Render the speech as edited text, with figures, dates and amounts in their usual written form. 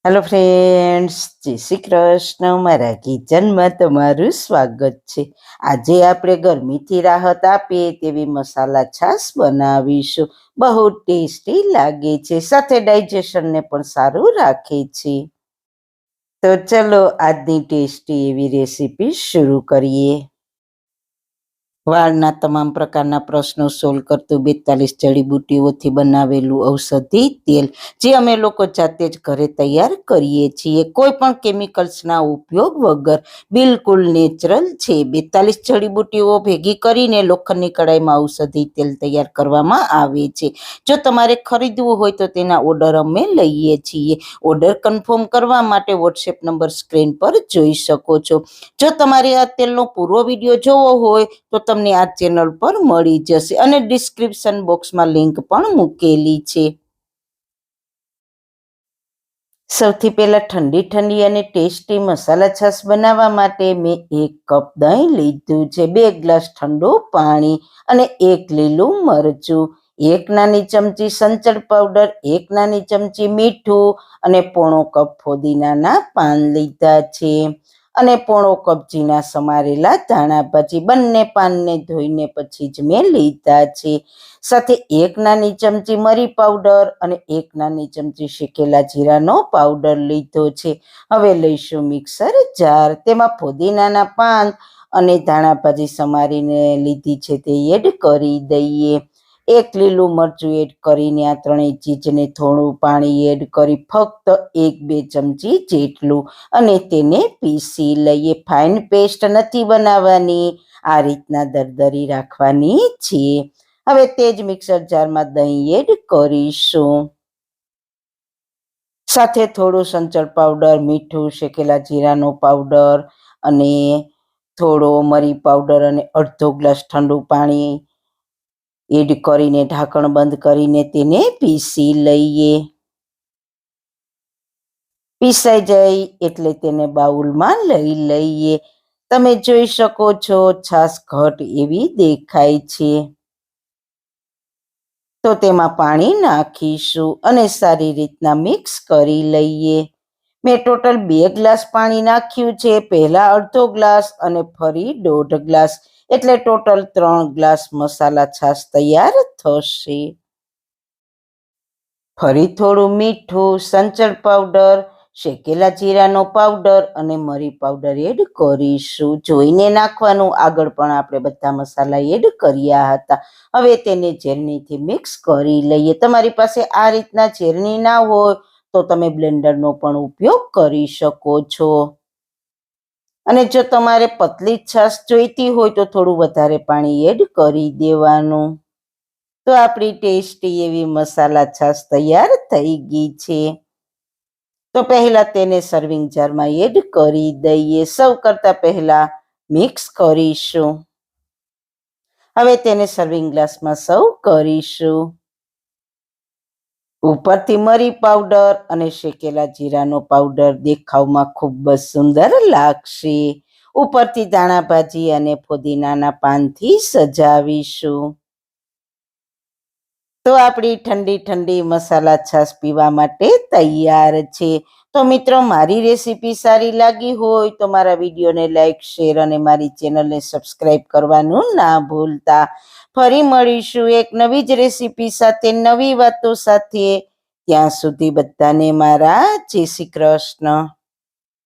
Hello friends, જય શ્રી કૃષ્ણ. મારા કિચનમાં તમારું સ્વાગત છે. આજે આપણે ગરમીથી રાહત આપે તેવી મસાલા છાશ બનાવીશું. બહુ ટેસ્ટી લાગે છે, સાથે ડાયજેશનને પણ સારું રાખે છે. તો ચલો આજની ટેસ્ટી એવી રેસીપી શરૂ કરીએ. વાળના તમામ પ્રકારના પ્રશ્નો સોલ્વ કરતું 42 જડીબુટ્ટીઓથી બનાવેલું ઔષધિ તેલ, જે અમે લોકો જાતે જ ઘરે તૈયાર કરીએ છીએ, કોઈ પણ કેમિકલ્સના ઉપયોગ વગર. બિલકુલ નેચરલ છે. 42 જડીબુટ્ટીઓ ભેગી કરીને લોખંડની કડાઈમાં ઔષધિ તેલ તૈયાર કરવામાં આવે છે. જો તમારે ખરીદવું હોય તો તેના ઓર્ડર અમે લઈએ છીએ. ઓર્ડર કન્ફર્મ કરવા માટે વોટ્સએપ નંબર સ્ક્રીન પર જોઈ શકો છો. જો તમારે આ તેલનો પૂરો વિડીયો જોવો હોય તો તમને આ ચેનલ પર મળી જશે અને ડિસ્ક્રિપ્શન બોક્સમાં લિંક પણ મૂકેલી છે. સૌથી પહેલા ઠંડી ઠંડી અને ટેસ્ટી મસાલા છાશ બનાવવા માટે મેં 1 કપ દહીં લીધું છે, 2 ગ્લાસ ઠંડુ પાણી અને 1 લીલું મરચું, 1 નાની ચમચી સંચળ પાવડર, 1 નાની ચમચી મીઠું અને પોણો કપ ફોદીનાના પાન લીધા છે અને પોણો કપ ઝીણા સમારેલા ધાણા ભાજી. બંને પાનને ધોઈને પછી જ મેં લીધા છે. સાથે 1 નાની ચમચી મરી પાવડર અને 1 નાની ચમચી શેકેલા જીરાનો પાવડર લીધો છે. હવે લઈશું મિક્સર જાર, તેમાં ફોદીનાના પાન અને ધાણા ભાજી સમારીને લીધી છે તે એડ કરી દઈએ. 1 લીલું મરચું એડ કરીને આ ત્રણેય ચીજને થોડું પાણી એડ કરી ફક્ત 1-2 ચમચી જેટલું અને તેને પીસી લઈએ. ફાઇન પેસ્ટ નથી બનાવવાની, આ રીતના દરદરી રાખવાની છે. હવે તે જ મિક્સર જારમાં દહીં એડ કરીશું. સાથે થોડું સંચળ પાવડર, મીઠું, શેકેલા જીરાનો પાવડર અને થોડો મરી પાવડર અને અડધો ગ્લાસ ઠંડુ પાણી એડ કરીને ઢાંકણ બંધ કરીને તેને પીસી લઈએ. પીસાઈ જાય એટલે તેને બાઉલમાં લઈ લઈએ. તમે જોઈ શકો છો છાશ ઘટ એવી દેખાય છે. તો તેમાં પાણી નાખીશું અને સારી રીતના મિક્સ કરી લઈએ. મેં ટોટલ 2 ગ્લાસ પાણી નાખ્યું છે, પહેલા અડધો ગ્લાસ અને ફરી 1.5 ગ્લાસ, એટલે ટોટલ 3 ગ્લાસ મસાલા છાશ તૈયાર થશે. ફરી થોડું મીઠું, સંચળ પાવડર, શેકેલા જીરાનો પાવડર અને મરી પાવડર એડ કરીશું. જોઈને નાખવાનું, આગળ પણ આપણે બધા મસાલા એડ કર્યા હતા. હવે તેને ઝેરણીથી મિક્સ કરી લઈએ. તમારી પાસે આ રીતના ઝેરણી ના હોય તો તમે બ્લેન્ડરનો પણ ઉપયોગ કરી શકો છો. અને જો તમારે પતલી છાશ જોઈતી હોય તો થોડું વધારે પાણી એડ કરી દેવાનું. તો આપણી ટેસ્ટી એવી મસાલા છાશ તૈયાર થઈ ગઈ છે. તો પહેલા તેને સર્વિંગ જારમાં એડ કરી દઈએ. સર્વ કરતા પહેલા મિક્સ કરીશું. હવે તેને સર્વિંગ ગ્લાસમાં સર્વ કરીશું. ઉપરથી મરી પાવડર અને શેકેલા જીરાનો પાવડર દેખાવમાં ખૂબ જ સુંદર લાગશે. ઉપરથી ધાણા ભાજી અને ફોદીનાના પાનથી સજાવીશું. તો આપણી ઠંડી ઠંડી મસાલા છાશ પીવા માટે તૈયાર છે. તો મિત્રો, મારી રેસીપી સારી લાગી હોય તો મારા વિડીયોને લાઈક, શેર અને મારી ચેનલને સબસ્ક્રાઈબ કરવાનું ના ભૂલતા. ફરી મળીશું એક નવી જ રેસીપી સાથે, નવી વાતો સાથે. ત્યાં સુધી બધાને મારા જય શ્રી કૃષ્ણ.